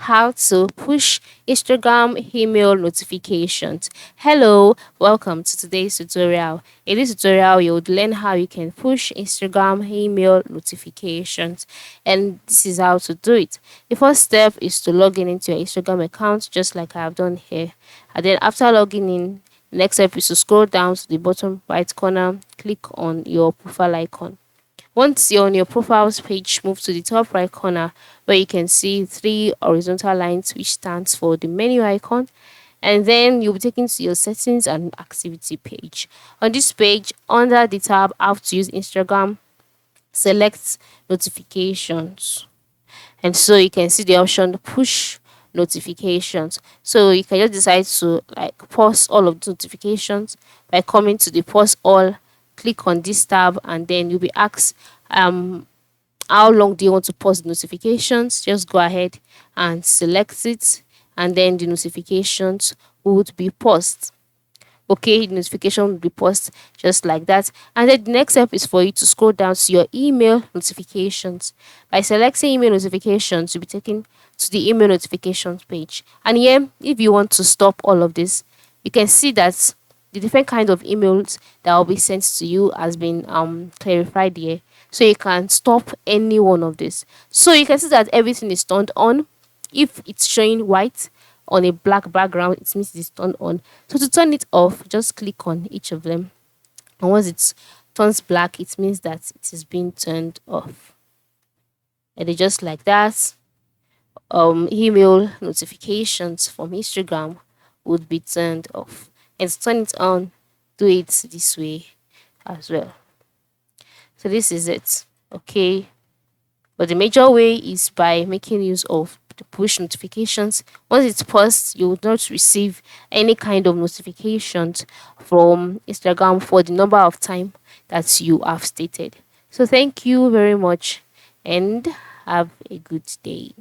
how to push Instagram email notifications. Hello, welcome to today's tutorial. In this tutorial, you would learn how you can push Instagram email notifications, and this is how to do it. The first step is to log in into your Instagram account, just like I have done here. And then after logging in, the next step is to scroll down to the bottom right corner, click on your profile icon. Once you're on your profiles page, move to the top right corner where you can see three horizontal lines which stands for the menu icon, and then you'll be taken to your settings and activity page. On this page, under the tab how to use Instagram, select notifications, and so you can see the option push notifications. So you can just decide to like pause all of the notifications by coming to the pause all, click on this tab, and then you'll be asked how long do you want to pause the notifications. Just go ahead and select it, and then the notifications would be paused. Okay, the notification will be paused just like that. And then the next step is for you to scroll down to your email notifications. By selecting email notifications, you'll be taken to the email notifications page. And here, if you want to stop all of this, you can see that the different kind of emails that will be sent to you has been clarified here. So you can stop any one of this. So you can see that everything is turned on. If it's showing white on a black background, it means it's turned on. So to turn it off, just click on each of them. And once it turns black, it means that it is being turned off. And then just like that, email notifications from Instagram would be turned off. And to turn it on, do it this way as well. So this is it. Okay. But the major way is by making use of the push notifications. Once it's paused, you will not receive any kind of notifications from Instagram for the number of time that you have stated. So thank you very much and have a good day.